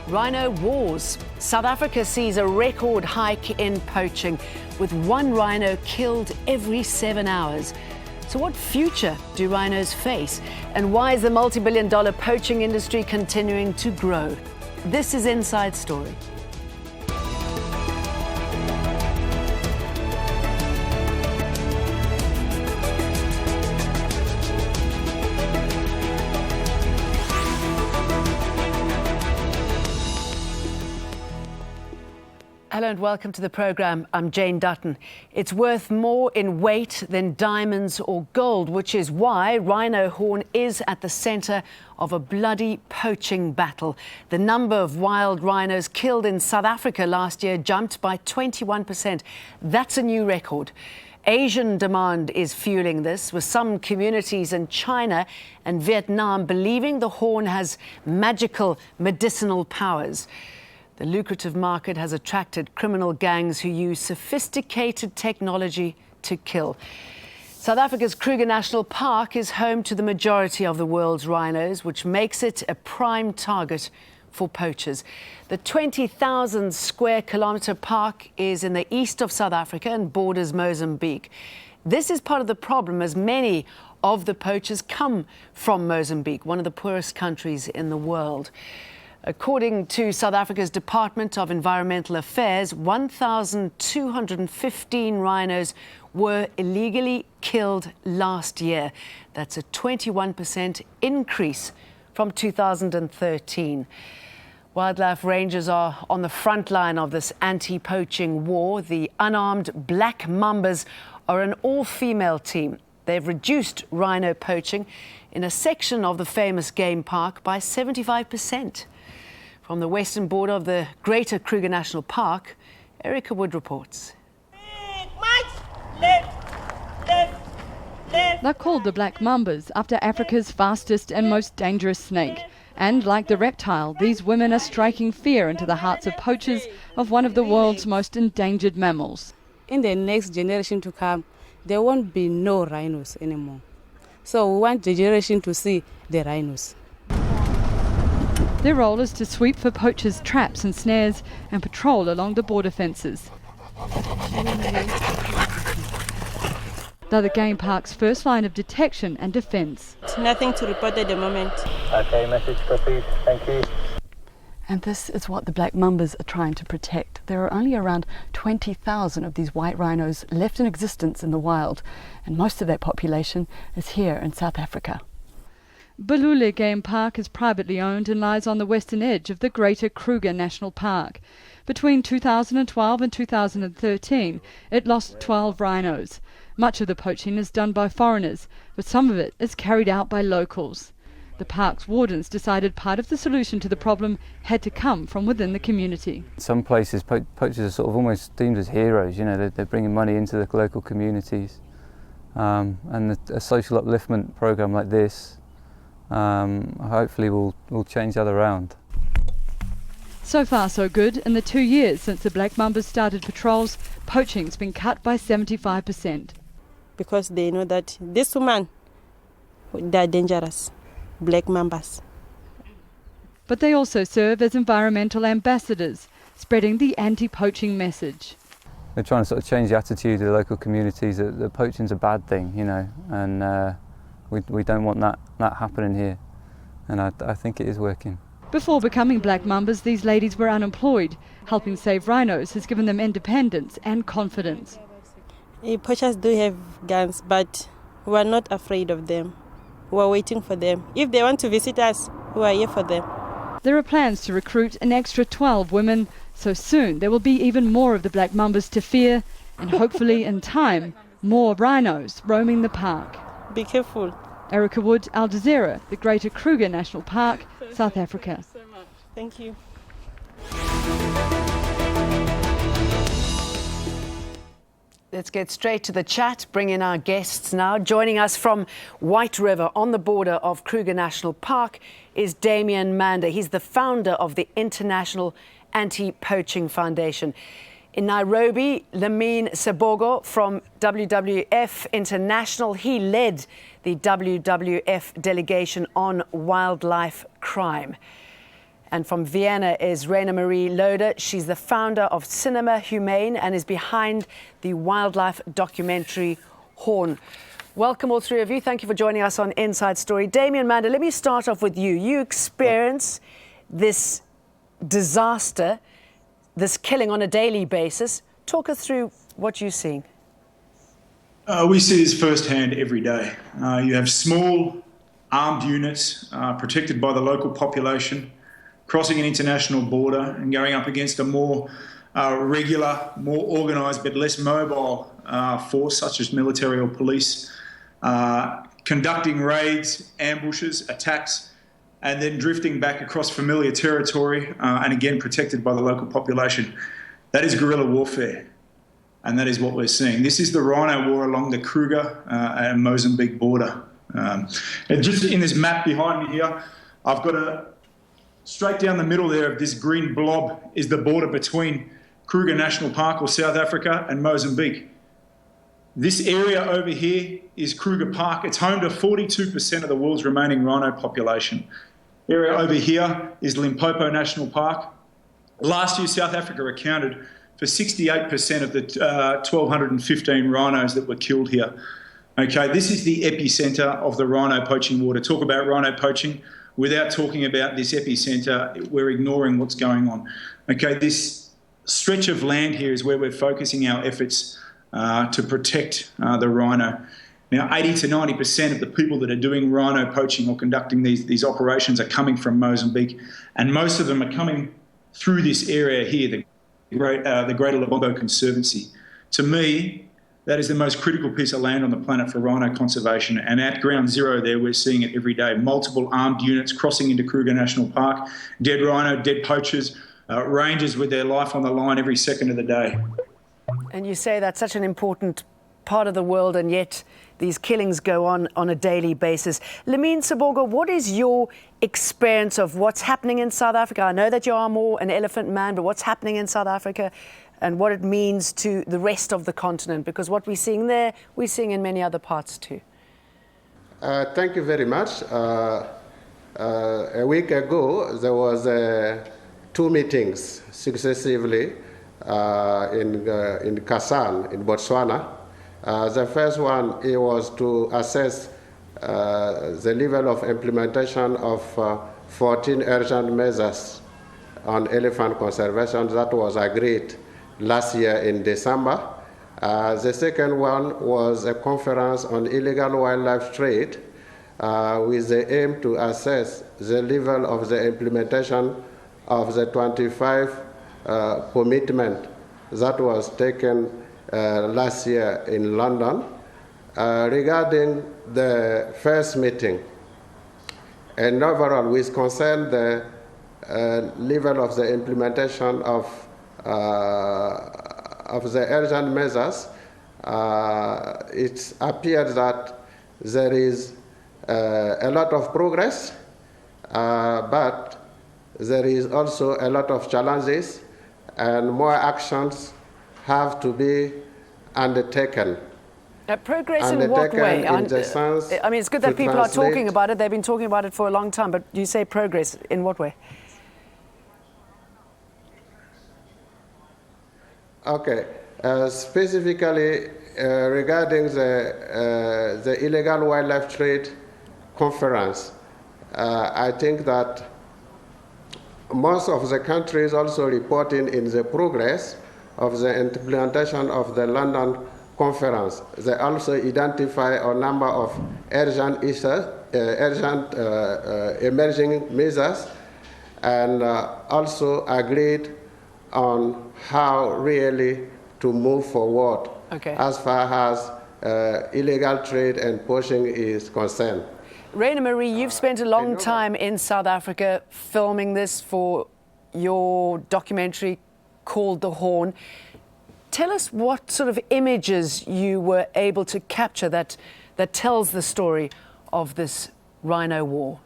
Rhino Wars. South Africa sees a record hike in poaching, with one rhino killed every 7 hours. So what future do rhinos face? And why is the multi-billion-dollar poaching industry continuing to grow? This is Inside Story. Hello and welcome to the programme. I'm Jane Dutton. It's worth more in weight than diamonds or gold, which is why rhino horn is at the centre of a bloody poaching battle. The number of wild rhinos killed in South Africa last year jumped by 21%. That's a new record. Asian demand is fueling this, with some communities in China and Vietnam believing the horn has magical medicinal powers. The lucrative market has attracted criminal gangs who use sophisticated technology to kill. South Africa's Kruger National Park is home to the majority of the world's rhinos, which makes it a prime target for poachers. The 20,000 square kilometre park is in the east of South Africa and borders Mozambique. This is part of the problem, as many of the poachers come from Mozambique, one of the poorest countries in the world. According to South Africa's Department of Environmental Affairs, 1,215 rhinos were illegally killed last year. That's a 21% increase from 2013. Wildlife rangers are on the front line of this anti-poaching war. The unarmed Black Mambas are an all-female team. They've reduced rhino poaching in a section of the famous game park by 75%. From the western border of the Greater Kruger National Park, Erica Wood reports. They're called the Black Mambas after Africa's fastest and most dangerous snake. And like the reptile, these women are striking fear into the hearts of poachers of one of the world's most endangered mammals. In the next generation to come, there won't be no rhinos anymore. So we want the generation to see the rhinos. Their role is to sweep for poachers' traps and snares and patrol along the border fences. They're the game park's first line of detection and defence. Nothing to report at the moment. Okay, message copied. Thank you. And this is what the Black Mambas are trying to protect. There are only around 20,000 of these white rhinos left in existence in the wild, and most of that population is here in South Africa. Bulule Game Park is privately owned and lies on the western edge of the Greater Kruger National Park. Between 2012 and 2013, it lost 12 rhinos. Much of the poaching is done by foreigners, but some of it is carried out by locals. The park's wardens decided part of the solution to the problem had to come from within the community. Some places, poachers are sort of almost deemed as heroes. You know, they're bringing money into the local communities. And a social upliftment program like this hopefully will change that around. So far so good. In the 2 years since the Black Mambas started patrols, poaching's been cut by 75%. Because they know that this woman, they're dangerous, Black Mambas. But they also serve as environmental ambassadors, spreading the anti-poaching message. They're trying to sort of change the attitude of the local communities that poaching's a bad thing, you know, and we don't want that happening here, and I think it is working. Before becoming Black Mambas, these ladies were unemployed. Helping save rhinos has given them independence and confidence. Poachers do have guns, but we are not afraid of them. We are waiting for them. If they want to visit us, we are here for them. There are plans to recruit an extra 12 women, so soon there will be even more of the Black Mambas to fear, and hopefully in time, more rhinos roaming the park. Be careful. Erica Wood, Al Jazeera, the Greater Kruger National Park, South Africa. Thank you. Let's get straight to the chat. Bring in our guests now. Joining us from White River on the border of Kruger National Park is Damien Mander. He's the founder of the International Anti-Poaching Foundation. In Nairobi, Lamine Sebogo from WWF International. He led the WWF delegation on wildlife crime. And from Vienna is Reina-Marie Loader. She's the founder of Cinema Humain and is behind the wildlife documentary Horn. Welcome all three of you. Thank you for joining us on Inside Story. Damien Mander, let me start off with you. You experience this disaster, this killing on a daily basis. Talk us through what you're seeing. We see this firsthand every day. You have small armed units protected by the local population crossing an international border and going up against a more regular, more organised but less mobile force such as military or police, conducting raids, ambushes, attacks, and then drifting back across familiar territory and again protected by the local population. That is guerrilla warfare, and that is what we're seeing. This is the Rhino War along the Kruger and Mozambique border. And just in this map behind me here, I've got straight down the middle there of this green blob is the border between Kruger National Park or South Africa and Mozambique. This area over here is Kruger Park. It's home to 42% of the world's remaining rhino population. Area over here is Limpopo National Park. Last year, South Africa accounted for 68% of the 1,215 rhinos that were killed here. Okay, this is the epicentre of the rhino poaching war. To talk about rhino poaching without talking about this epicentre, we're ignoring what's going on. Okay, this stretch of land here is where we're focusing our efforts to protect the rhino. Now, 80 to 90% of the people that are doing rhino poaching or conducting these operations are coming from Mozambique, and most of them are coming through this area here, the Greater Lubombo Conservancy. To me, that is the most critical piece of land on the planet for rhino conservation, and at ground zero there we're seeing it every day. Multiple armed units crossing into Kruger National Park, dead rhino, dead poachers, rangers with their life on the line every second of the day. And you say that's such an important part of the world, and yet these killings go on a daily basis. Lamine Sebogo, what is your experience of what's happening in South Africa? I know that you are more an elephant man, but what's happening in South Africa and what it means to the rest of the continent? Because what we're seeing there, we're seeing in many other parts too. Thank you very much. A week ago, there was 2 meetings successively in Kasane, in Botswana. The first one, it was to assess the level of implementation of 14 urgent measures on elephant conservation that was agreed last year in December. The second one was a conference on illegal wildlife trade with the aim to assess the level of the implementation of the 25 commitment that was taken last year in London. Regarding the first meeting, and overall with concern the level of the implementation of the urgent measures, it appears that there is a lot of progress, but there is also a lot of challenges, and more actions have to be undertaken. Progress in what way? In the sense I mean, it's good that people are talking about it. They've been talking about it for a long time, but you say progress in what way? Okay, specifically regarding the illegal wildlife trade conference, I think that most of the countries also reporting in the progress of the implementation of the London conference. They also identify a number of urgent issues, emerging measures, and also agreed on how really to move forward as far as illegal trade and poaching is concerned. Reina-Marie, you've spent a long time in South Africa filming this for your documentary called The Horn. Tell us what sort of images you were able to capture that tells the story of this rhino war.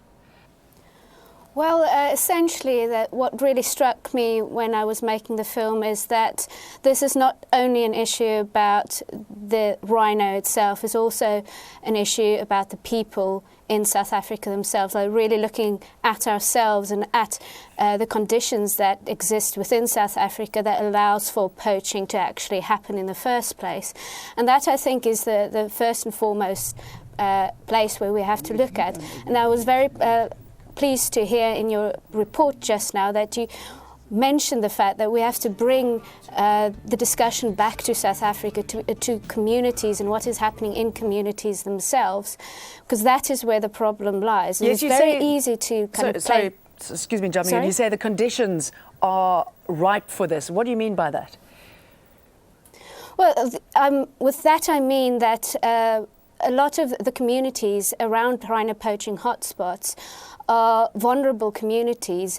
Well, essentially, what really struck me when I was making the film is that this is not only an issue about the rhino itself, it's also an issue about the people in South Africa themselves. Like really looking at ourselves and at the conditions that exist within South Africa that allows for poaching to actually happen in the first place. And that, I think, is the first and foremost place where we have to look at. And I was very pleased to hear in your report just now that you mentioned the fact that we have to bring the discussion back to South Africa, to communities and what is happening in communities themselves, because that is where the problem lies. And Yes, it's very easy to kind of play... Excuse me, jumping in. Sorry? You say the conditions are ripe for this. What do you mean by that? Well, with that I mean that a lot of the communities around rhino poaching hotspots are vulnerable communities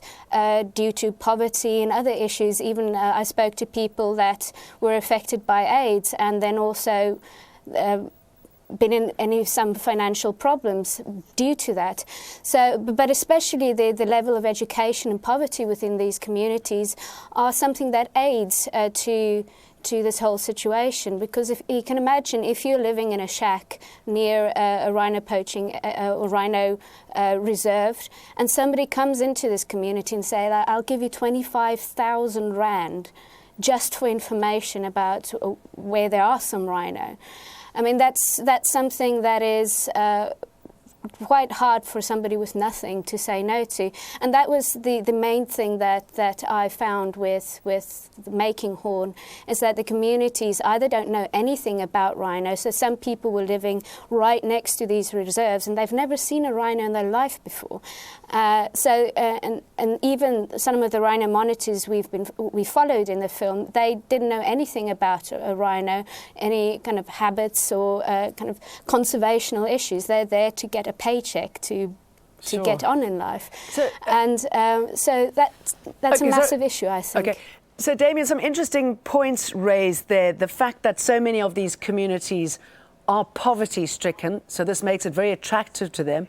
due to poverty and other issues. Even I spoke to people that were affected by AIDS and then also been in some financial problems due to that. So, but especially the level of education and poverty within these communities are something that aids to this whole situation, because if you can imagine, if you're living in a shack near a rhino poaching or rhino reserve, and somebody comes into this community and say, I'll give you 25,000 rand just for information about where there are some rhino. I mean, that's something that is quite hard for somebody with nothing to say no to. And that was the main thing that I found with making Horn, is that the communities either don't know anything about rhino. So some people were living right next to these reserves and they've never seen a rhino in their life before. And even some of the rhino monitors we followed in the film, they didn't know anything about a rhino, any kind of habits or kind of conservational issues. They're there to get a paycheck to Sure. get on in life. So, So that's okay, a massive issue, I think. Okay. So, Damien, some interesting points raised there. The fact that so many of these communities are poverty-stricken, so this makes it very attractive to them,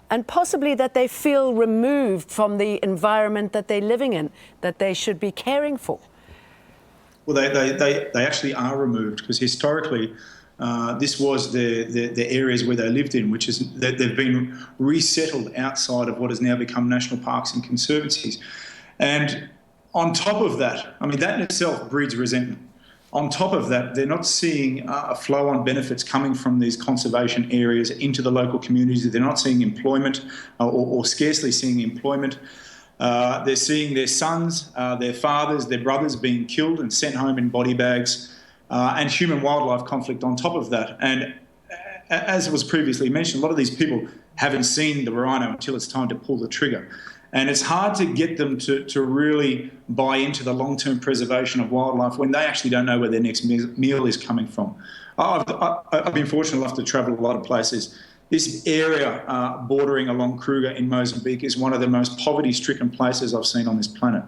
and possibly that they feel removed from the environment that they're living in, that they should be caring for. Well, they actually are removed, because historically this was the areas where they lived in, which is that they've been resettled outside of what has now become national parks and conservancies. And on top of that, I mean, that in itself breeds resentment. On top of that, they're not seeing a flow-on benefits coming from these conservation areas into the local communities. They're not seeing employment or scarcely seeing employment. They're seeing their sons, their fathers, their brothers being killed and sent home in body bags, and human-wildlife conflict on top of that. And as was previously mentioned, a lot of these people haven't seen the rhino until it's time to pull the trigger. And it's hard to get them to really buy into the long-term preservation of wildlife when they actually don't know where their next meal is coming from. I've been fortunate enough to travel a lot of places. This area bordering along Kruger in Mozambique is one of the most poverty-stricken places I've seen on this planet.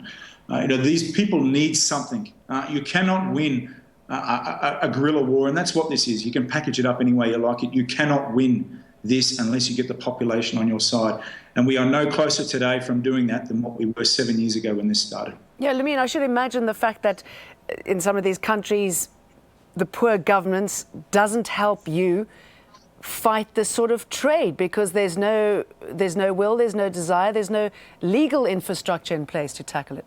These people need something. You cannot win a guerrilla war, and that's what this is. You can package it up any way you like it. You cannot win this unless you get the population on your side. And we are no closer today from doing that than what we were 7 years ago when this started. Yeah, Lamine, I should imagine the fact that in some of these countries, the poor governance doesn't help you fight this sort of trade, because there's no will, there's no desire, there's no legal infrastructure in place to tackle it.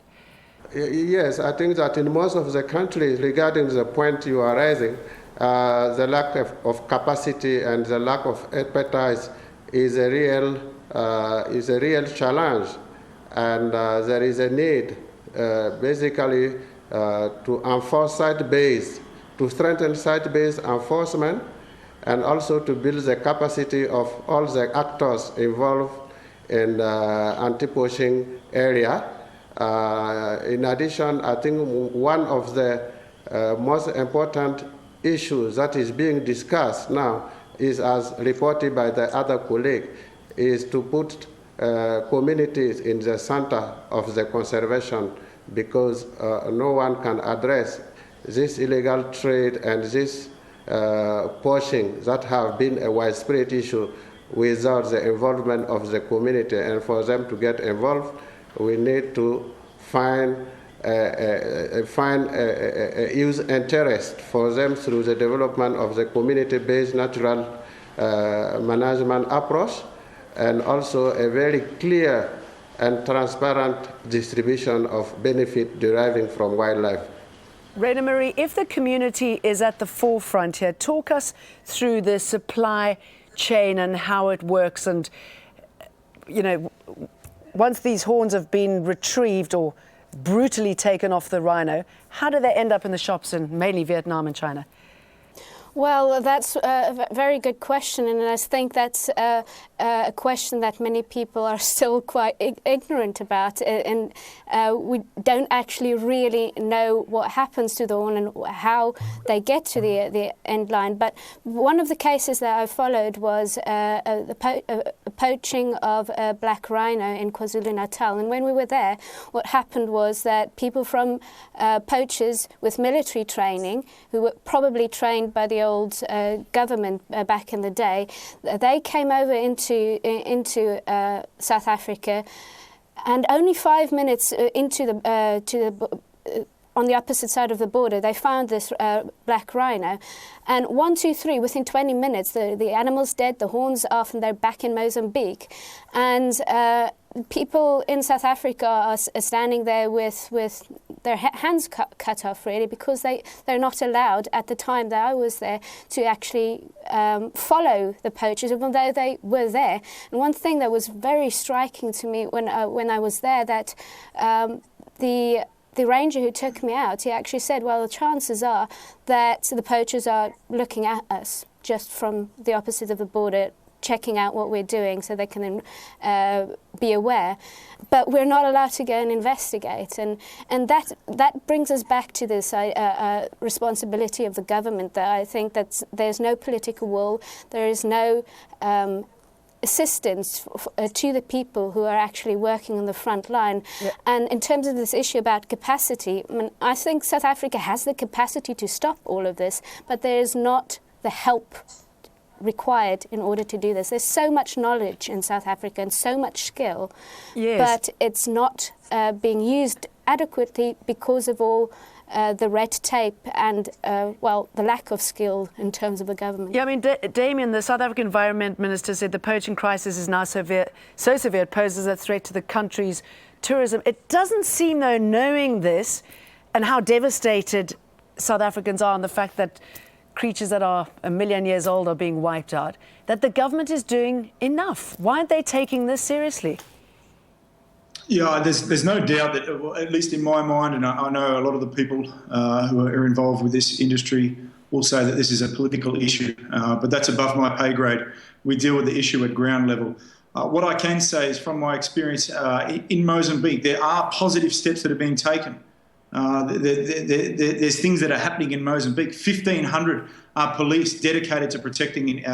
Yes, I think that in most of the countries, regarding the point you are raising, the lack of capacity and the lack of appetite is a real challenge, and there is a need basically to enforce site-based, to strengthen site-based enforcement, and also to build the capacity of all the actors involved in anti-poaching area. In addition, I think one of the most important issues that is being discussed now is, as reported by the other colleague, is to put communities in the center of the conservation, because no one can address this illegal trade and this poaching that have been a widespread issue without the involvement of the community. And for them to get involved, we need to find use interest for them through the development of the community-based natural management approach, and also a very clear and transparent distribution of benefit deriving from wildlife. Reina-Marie, if the community is at the forefront here, talk us through the supply chain and how it works. And, you know, once these horns have been retrieved or brutally taken off the rhino, how do they end up in the shops in mainly Vietnam and China? Well, that's a very good question, and I think that's a question that many people are still quite ignorant about, and we don't actually really know what happens to the horn and how they get to the end line. But one of the cases that I followed was the poaching of a black rhino in KwaZulu-Natal, and when we were there, what happened was that people from poachers with military training, who were probably trained by the old government back in the day, they came over into South Africa, and only 5 minutes into the on the opposite side of the border, they found this black rhino, and 1, 2, 3, within 20 minutes, the animal's dead, the horn's off, and they're back in Mozambique. And people in South Africa are standing there with their hands cut off, really, because they're not allowed, at the time that I was there, to actually follow the poachers, even though they were there. And one thing that was very striking to me when I was there, that the ranger who took me out, he actually said, well, the chances are that the poachers are looking at us just from the opposite of the border, checking out what we're doing so they can be aware. But we're not allowed to go and investigate. And that brings us back to this responsibility of the government, that I think that there's no political will, there is no assistance to the people who are actually working on the front line. Yeah. And in terms of this issue about capacity, I think South Africa has the capacity to stop all of this, but there is not the help required in order to do this. There's so much knowledge in South Africa and so much skill, yes, but it's not being used adequately because of all the red tape and, well, the lack of skill in terms of the government. Yeah, I mean, Damien, the South African Environment Minister, said the poaching crisis is now so severe it poses a threat to the country's tourism. It doesn't seem, though, knowing this and how devastated South Africans are, and the fact that creatures that are 1 million years old are being wiped out, that the government is doing enough. Why aren't they taking this seriously? Yeah, there's no doubt that, at least in my mind, and I know a lot of the people who are involved with this industry will say that this is a political issue, but that's above my pay grade. We deal with the issue at ground level. What I can say is, from my experience in Mozambique, there are positive steps that are being taken. There's things that are happening in Mozambique. 1,500 police dedicated to protecting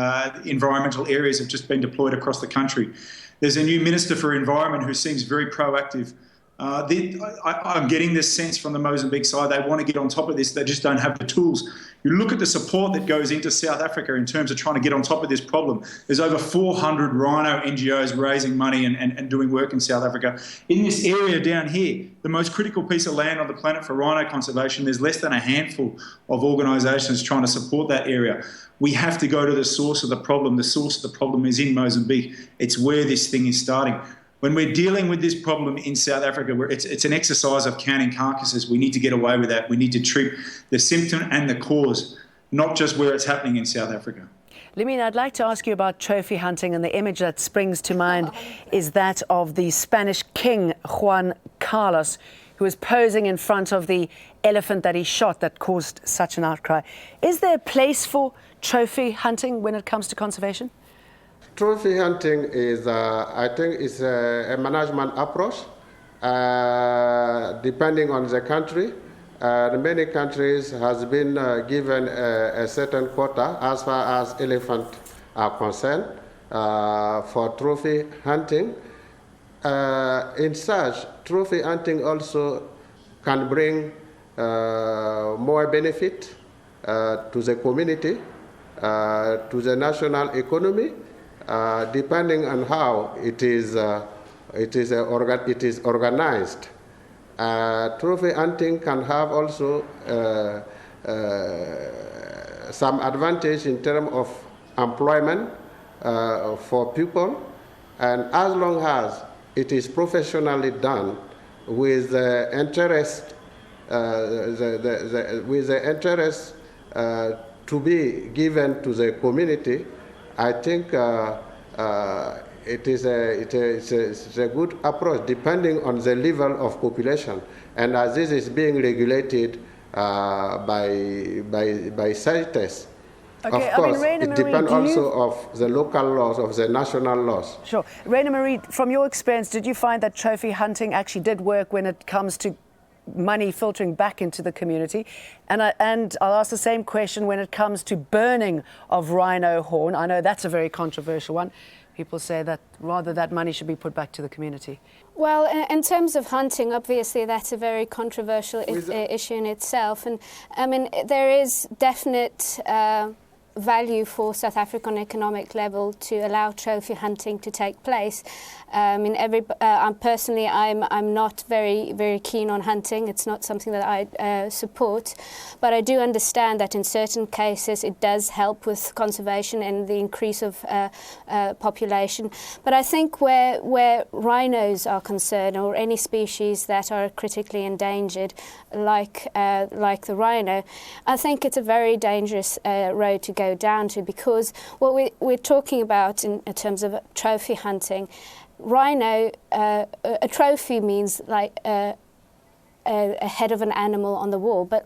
environmental areas have just been deployed across the country. There's a new Minister for Environment who seems very proactive. I'm getting this sense from the Mozambique side, they want to get on top of this, they just don't have the tools. You look at the support that goes into South Africa in terms of trying to get on top of this problem. There's over 400 rhino NGOs raising money and doing work in South Africa. In this area down here, the most critical piece of land on the planet for rhino conservation, there's less than a handful of organisations trying to support that area. We have to go to the source of the problem. The source of the problem is in Mozambique. It's where this thing is starting. When we're dealing with this problem in South Africa, where it's an exercise of counting carcasses, we need to get away with that. We need to treat the symptom and the cause, not just where it's happening in South Africa. Lamine, I'd like to ask you about trophy hunting, and the image that springs to mind is that of the Spanish king, Juan Carlos, who was posing in front of the elephant that he shot that caused such an outcry. Is there a place for trophy hunting when it comes to conservation? Trophy hunting is, I think, is a management approach, depending on the country. Many countries has been given a certain quota as far as elephants are concerned for trophy hunting. In such, trophy hunting also can bring more benefit to the community, to the national economy, depending on how it is organized. Trophy hunting can have also some advantage in terms of employment for people, and as long as it is professionally done with the interest, to be given to the community, I think it's a good approach depending on the level of population. And as this is being regulated by CITES, Okay, of course, Reina-Marie, it depends also of the local laws, of the national laws. Sure. Reina-Marie, from your experience, did you find that trophy hunting actually did work when it comes to money filtering back into the community? And I'll ask the same question when it comes to burning of rhino horn. I know that's a very controversial one. People say that rather that money should be put back to the community. Well, in terms of hunting, obviously that's a very controversial issue in itself. And I mean, there is definite value for South African economic level to allow trophy hunting to take place. Personally, I'm not very keen on hunting. It's not something that I support, but I do understand that in certain cases it does help with conservation and the increase of population. But I think where rhinos are concerned, or any species that are critically endangered, like the rhino, I think it's a very dangerous road to go down to, because what we're talking about in terms of trophy hunting, rhino, a trophy means like a head of an animal on the wall, but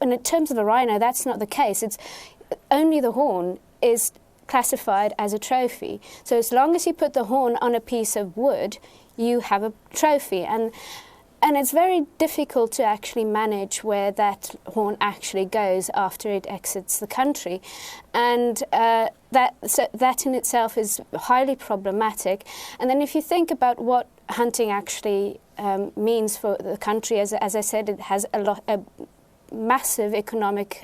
in terms of a rhino, that's not the case. It's only the horn is classified as a trophy. So as long as you put the horn on a piece of wood, you have a trophy. And it's very difficult to actually manage where that horn actually goes after it exits the country. And that in itself is highly problematic. And then if you think about what hunting actually means for the country, as I said, it has a massive economic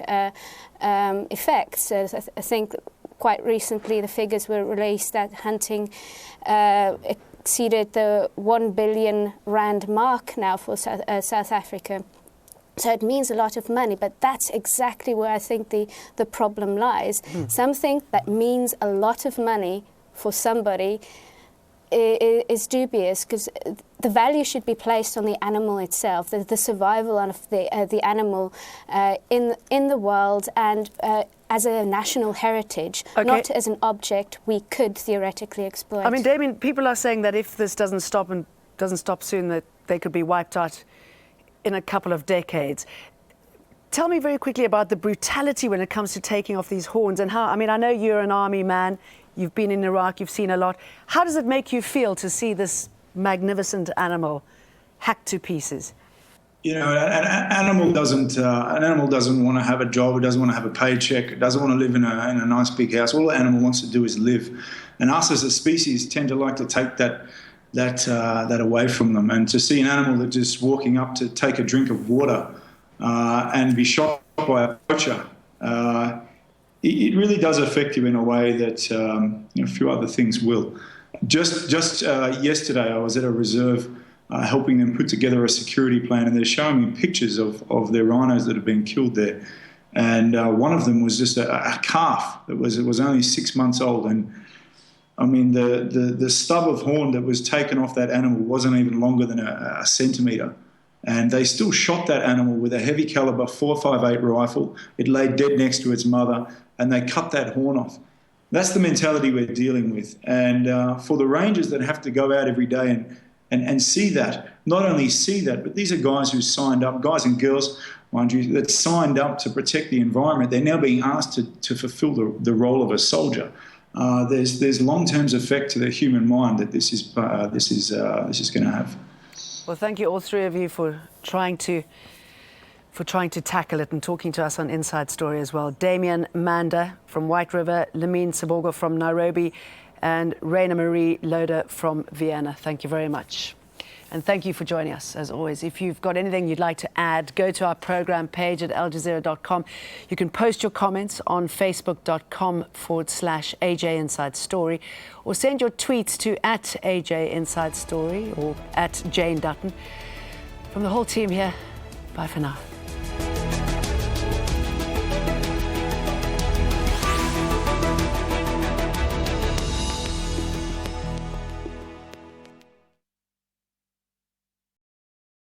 effects. I think quite recently the figures were released that hunting exceeded the 1 billion rand mark now for South Africa. So it means a lot of money, but that's exactly where I think the problem lies. Something that means a lot of money for somebody is dubious, because the value should be placed on the animal itself, the survival of the animal in the world, and as a national heritage, not as an object we could theoretically exploit. I mean, Damien, people are saying that if this doesn't stop soon, that they could be wiped out in a couple of decades. Tell me very quickly about the brutality when it comes to taking off these horns, and how, I mean, I know you're an army man, you've been in Iraq, you've seen a lot. How does it make you feel to see this magnificent animal hacked to pieces? You know, an animal doesn't want to have a job. It doesn't want to have a paycheck. It doesn't want to live in a nice big house. All an animal wants to do is live, and us as a species tend to like to take that away from them. And to see an animal that just walking up to take a drink of water and be shot by a poacher, it really does affect you in a way that a few other things will. Just yesterday, I was at a reserve. Helping them put together a security plan, and they're showing me pictures of their rhinos that have been killed there. And one of them was just a calf that was only 6 months old. And I mean, the stub of horn that was taken off that animal wasn't even longer than a centimetre. And they still shot that animal with a heavy caliber .458 rifle. It lay dead next to its mother, and they cut that horn off. That's the mentality we're dealing with. And for the rangers that have to go out every day and see that, not only see that, but these are guys who signed up, guys and girls, mind you, that signed up to protect the environment. They're now being asked to fulfill the role of a soldier. There's long-term effect to the human mind that this is going to have. Well, thank you all three of you for trying to tackle it and talking to us on Inside Story as well. Damien Mander from White River, Lamine Sebogo from Nairobi, and Reina-Marie Loader from Vienna. Thank you very much. And thank you for joining us, as always. If you've got anything you'd like to add, go to our programme page at aljazeera.com. You can post your comments on facebook.com/AJ Inside Story, or send your tweets to @AJ Inside Story or @Jane Dutton. From the whole team here, bye for now.